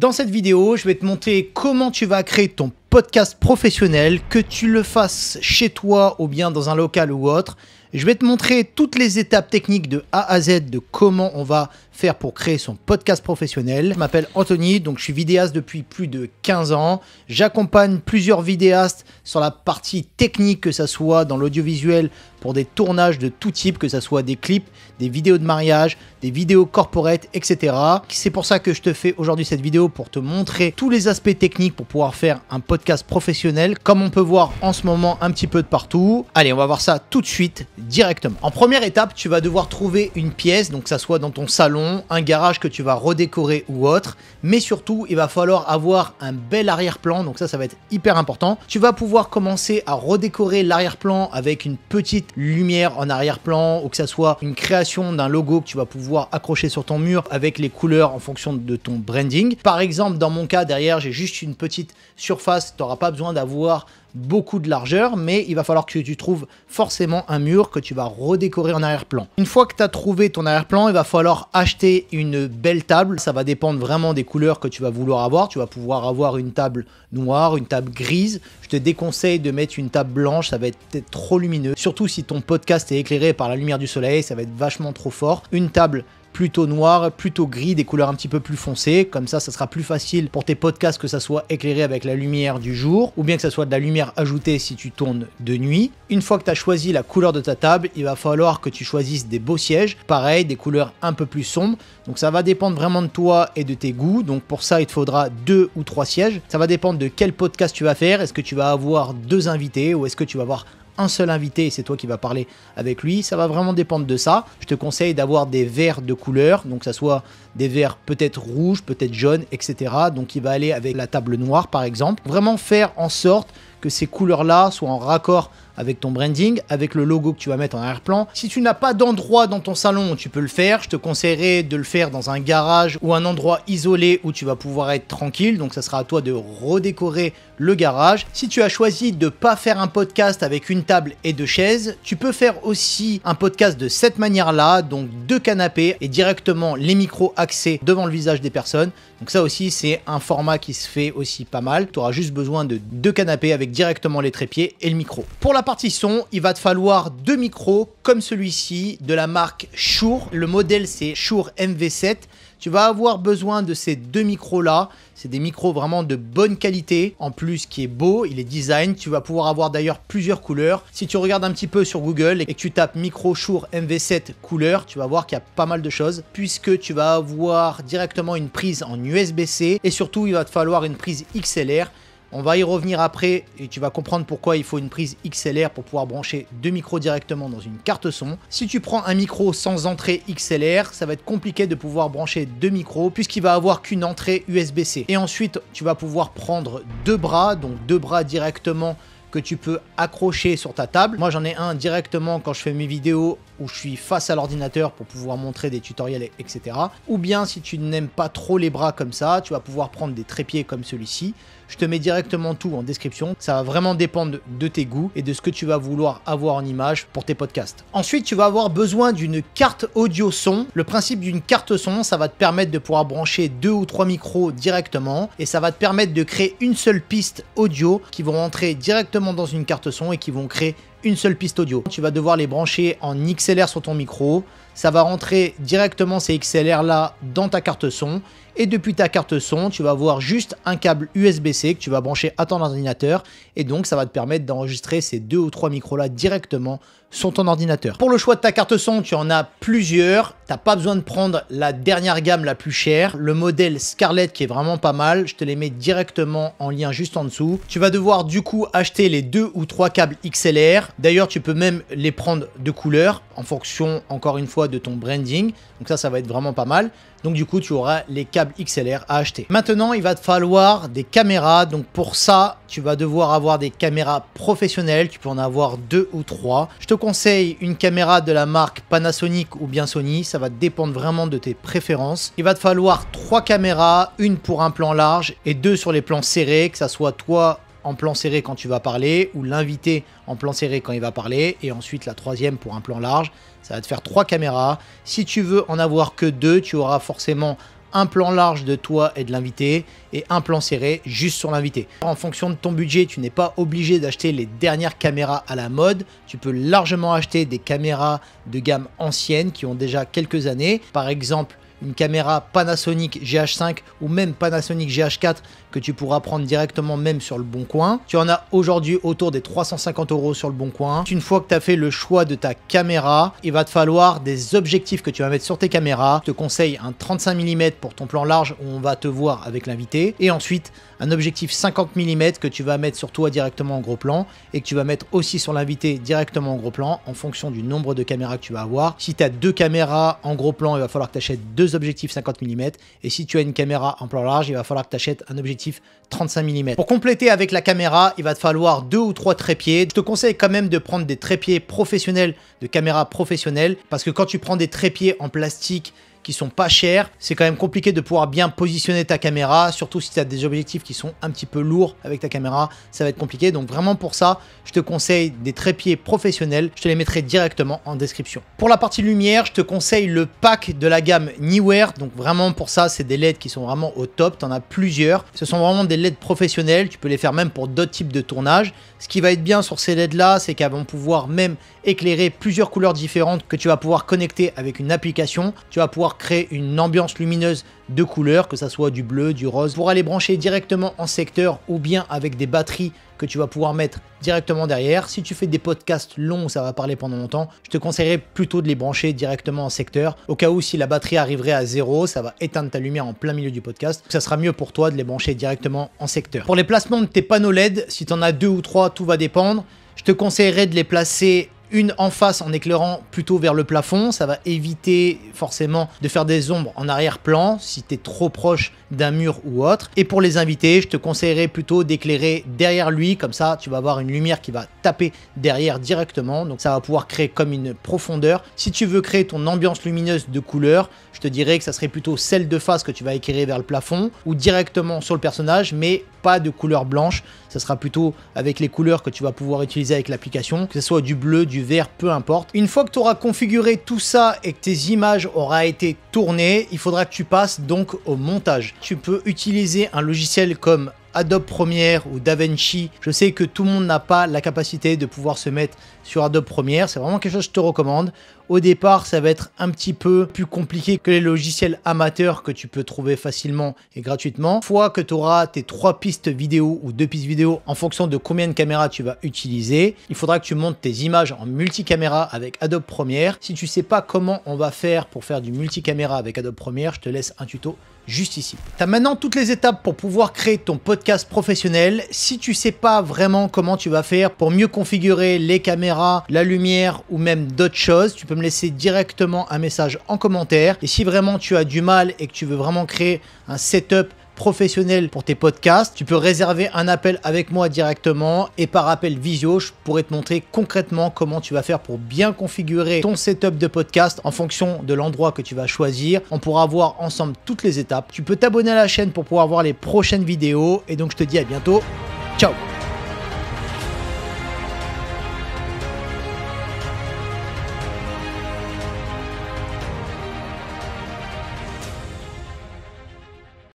Dans cette vidéo, je vais te montrer comment tu vas créer ton podcast professionnel, que tu le fasses chez toi ou bien dans un local ou autre. Je vais te montrer toutes les étapes techniques de A à Z de comment on va faire pour créer son podcast professionnel. Je m'appelle Anthony, donc je suis vidéaste depuis plus de 15 ans. J'accompagne plusieurs vidéastes sur la partie technique, que ce soit dans l'audiovisuel pour des tournages de tout type, que ce soit des clips, des vidéos de mariage, des vidéos corporate, etc. C'est pour ça que je te fais aujourd'hui cette vidéo, pour te montrer tous les aspects techniques pour pouvoir faire un podcast professionnel, comme on peut voir en ce moment un petit peu de partout. Allez, on va voir ça tout de suite, directement. En première étape, tu vas devoir trouver une pièce, donc que ça soit dans ton salon, un garage que tu vas redécorer ou autre, mais surtout, il va falloir avoir un bel arrière-plan, donc ça va être hyper important. Tu vas pouvoir commencer à redécorer l'arrière-plan avec une petite lumière en arrière-plan, ou que ça soit une création d'un logo que tu vas pouvoir accrocher sur ton mur avec les couleurs en fonction de ton branding. Par exemple, dans mon cas, derrière, j'ai juste une petite surface, tu n'auras pas besoin d'avoir beaucoup de largeur, mais il va falloir que tu trouves forcément un mur que tu vas redécorer en arrière-plan. Une fois que tu as trouvé ton arrière-plan, il va falloir acheter une belle table. Ça va dépendre vraiment des couleurs que tu vas vouloir avoir. Tu vas pouvoir avoir une table noire, une table grise. Je te déconseille de mettre une table blanche, ça va être peut-être trop lumineux. Surtout si ton podcast est éclairé par la lumière du soleil, ça va être vachement trop fort. Une table plutôt noir, plutôt gris, des couleurs un petit peu plus foncées. Comme ça sera plus facile pour tes podcasts que ça soit éclairé avec la lumière du jour ou bien que ça soit de la lumière ajoutée si tu tournes de nuit. Une fois que tu as choisi la couleur de ta table, il va falloir que tu choisisses des beaux sièges. Pareil, des couleurs un peu plus sombres. Donc ça va dépendre vraiment de toi et de tes goûts. Donc pour ça, il te faudra 2 ou 3 sièges. Ça va dépendre de quel podcast tu vas faire. Est-ce que tu vas avoir 2 invités ou est-ce que tu vas avoir un seul invité et c'est toi qui vas parler avec lui? Ça va vraiment dépendre de ça. Je te conseille d'avoir des verres de couleur, donc ça soit des verres peut-être rouges, peut-être jaunes, etc. Donc il va aller avec la table noire par exemple. Vraiment faire en sorte que ces couleurs-là soient en raccord avec ton branding, avec le logo que tu vas mettre en arrière-plan. Si tu n'as pas d'endroit dans ton salon où tu peux le faire, je te conseillerais de le faire dans un garage ou un endroit isolé où tu vas pouvoir être tranquille. Donc ça sera à toi de redécorer le garage. Si tu as choisi de ne pas faire un podcast avec une table et 2 chaises, tu peux faire aussi un podcast de cette manière-là, donc 2 canapés et directement les micros axés devant le visage des personnes. Donc ça aussi, c'est un format qui se fait aussi pas mal. Tu auras juste besoin de 2 canapés avec directement les trépieds et le micro. Pour la partie son, il va te falloir 2 micros comme celui-ci de la marque Shure. Le modèle, c'est Shure MV7. Tu vas avoir besoin de ces 2 micros-là. C'est des micros vraiment de bonne qualité. En plus, qui est beau, il est design. Tu vas pouvoir avoir d'ailleurs plusieurs couleurs. Si tu regardes un petit peu sur Google et que tu tapes micro Shure MV7 couleur, tu vas voir qu'il y a pas mal de choses. Puisque tu vas avoir directement une prise en USB-C. Et surtout, il va te falloir une prise XLR. On va y revenir après et tu vas comprendre pourquoi il faut une prise XLR pour pouvoir brancher 2 micros directement dans une carte son. Si tu prends un micro sans entrée XLR, ça va être compliqué de pouvoir brancher 2 micros puisqu'il va avoir qu'une entrée USB-C. Et ensuite, tu vas pouvoir prendre 2 bras, donc 2 bras directement que tu peux accrocher sur ta table. Moi, j'en ai un directement quand je fais mes vidéos où je suis face à l'ordinateur pour pouvoir montrer des tutoriels, etc. Ou bien, si tu n'aimes pas trop les bras comme ça, tu vas pouvoir prendre des trépieds comme celui-ci. Je te mets directement tout en description. Ça va vraiment dépendre de tes goûts et de ce que tu vas vouloir avoir en image pour tes podcasts. Ensuite, tu vas avoir besoin d'une carte audio son. Le principe d'une carte son, ça va te permettre de pouvoir brancher 2 ou 3 micros directement et ça va te permettre de créer une seule piste audio qui vont rentrer directement dans une carte son et qui vont créer une seule piste audio. Tu vas devoir les brancher en XLR sur ton micro. Ça va rentrer directement ces XLR là dans ta carte son. Et depuis ta carte son, tu vas avoir juste un câble USB-C que tu vas brancher à ton ordinateur. Et donc, ça va te permettre d'enregistrer ces 2 ou 3 micros là directement sur ton ordinateur. Pour le choix de ta carte son, tu en as plusieurs. Tu n'as pas besoin de prendre la dernière gamme la plus chère. Le modèle Scarlett qui est vraiment pas mal. Je te les mets directement en lien juste en dessous. Tu vas devoir du coup acheter les 2 ou 3 câbles XLR. D'ailleurs, tu peux même les prendre de couleur en fonction, encore une fois, de ton branding. Donc ça va être vraiment pas mal. Donc du coup, tu auras les câbles XLR à acheter. Maintenant, il va te falloir des caméras. Donc pour ça, tu vas devoir avoir des caméras professionnelles. Tu peux en avoir 2 ou 3. Je te conseille une caméra de la marque Panasonic ou bien Sony. Ça va dépendre vraiment de tes préférences. Il va te falloir 3 caméras, une pour un plan large et 2 sur les plans serrés, que ça soit toi en plan serré quand tu vas parler ou l'invité en plan serré quand il va parler, et ensuite la troisième pour un plan large. Ça va te faire 3 caméras. Si tu veux en avoir que 2, tu auras forcément un plan large de toi et de l'invité et un plan serré juste sur l'invité. En fonction de ton budget, tu n'es pas obligé d'acheter les dernières caméras à la mode. Tu peux largement acheter des caméras de gamme ancienne qui ont déjà quelques années. Par exemple, une caméra Panasonic GH5 ou même Panasonic GH4 que tu pourras prendre directement même sur le Bon Coin. Tu en as aujourd'hui autour des 350 € sur le Bon Coin. Une fois que tu as fait le choix de ta caméra, il va te falloir des objectifs que tu vas mettre sur tes caméras. Je te conseille un 35 mm pour ton plan large où on va te voir avec l'invité. Et ensuite, un objectif 50 mm que tu vas mettre sur toi directement en gros plan et que tu vas mettre aussi sur l'invité directement en gros plan en fonction du nombre de caméras que tu vas avoir. Si tu as 2 caméras en gros plan, il va falloir que tu achètes 2 objectifs 50 mm. Et si tu as une caméra en plan large, il va falloir que tu achètes un objectif 35 mm. Pour compléter avec la caméra, il va te falloir 2 ou 3 trépieds. Je te conseille quand même de prendre des trépieds professionnels, de caméra professionnelle, parce que quand tu prends des trépieds en plastique qui sont pas chers, c'est quand même compliqué de pouvoir bien positionner ta caméra, surtout si tu as des objectifs qui sont un petit peu lourds avec ta caméra, ça va être compliqué. Donc vraiment pour ça, je te conseille des trépieds professionnels, je te les mettrai directement en description. Pour la partie lumière, je te conseille le pack de la gamme Neewer. Donc vraiment pour ça, c'est des LED qui sont vraiment au top, tu en as plusieurs. Ce sont vraiment des LED professionnels, tu peux les faire même pour d'autres types de tournage. Ce qui va être bien sur ces LED là, c'est qu'elles vont pouvoir même éclairer plusieurs couleurs différentes que tu vas pouvoir connecter avec une application. Tu vas pouvoir créer une ambiance lumineuse de couleurs, que ça soit du bleu, du rose, pour aller brancher directement en secteur ou bien avec des batteries que tu vas pouvoir mettre directement derrière. Si tu fais des podcasts longs où ça va parler pendant longtemps, je te conseillerais plutôt de les brancher directement en secteur. Au cas où si la batterie arriverait à 0, ça va éteindre ta lumière en plein milieu du podcast. Ça sera mieux pour toi de les brancher directement en secteur. Pour les placements de tes panneaux LED, si tu en as 2 ou 3, tout va dépendre. Je te conseillerais de les placer une en face en éclairant plutôt vers le plafond. Ça va éviter forcément de faire des ombres en arrière-plan si tu es trop proche d'un mur ou autre. Et pour les invités, je te conseillerais plutôt d'éclairer derrière lui. Comme ça, tu vas avoir une lumière qui va taper derrière directement. Donc ça va pouvoir créer comme une profondeur. Si tu veux créer ton ambiance lumineuse de couleur, je te dirais que ça serait plutôt celle de face que tu vas éclairer vers le plafond ou directement sur le personnage, mais pas de couleur blanche. Ça sera plutôt avec les couleurs que tu vas pouvoir utiliser avec l'application, que ce soit du bleu, du vert, peu importe. Une fois que tu auras configuré tout ça et que tes images auront été tournées, il faudra que tu passes donc au montage. Tu peux utiliser un logiciel comme Adobe Premiere ou DaVinci. Je sais que tout le monde n'a pas la capacité de pouvoir se mettre sur Adobe Premiere. C'est vraiment quelque chose que je te recommande. Au départ, ça va être un petit peu plus compliqué que les logiciels amateurs que tu peux trouver facilement et gratuitement. Une fois que tu auras tes 3 pistes vidéo ou 2 pistes vidéo en fonction de combien de caméras tu vas utiliser, il faudra que tu montes tes images en multicaméra avec Adobe Premiere. Si tu ne sais pas comment on va faire pour faire du multicaméra avec Adobe Premiere, je te laisse un tuto juste ici. Tu as maintenant toutes les étapes pour pouvoir créer ton podcast professionnel. Si tu sais pas vraiment comment tu vas faire pour mieux configurer les caméras, la lumière ou même d'autres choses, tu peux me laisser directement un message en commentaire. Et si vraiment tu as du mal et que tu veux vraiment créer un setup professionnel pour tes podcasts, tu peux réserver un appel avec moi directement et par appel visio, je pourrais te montrer concrètement comment tu vas faire pour bien configurer ton setup de podcast en fonction de l'endroit que tu vas choisir. On pourra voir ensemble toutes les étapes. Tu peux t'abonner à la chaîne pour pouvoir voir les prochaines vidéos et donc je te dis à bientôt. Ciao!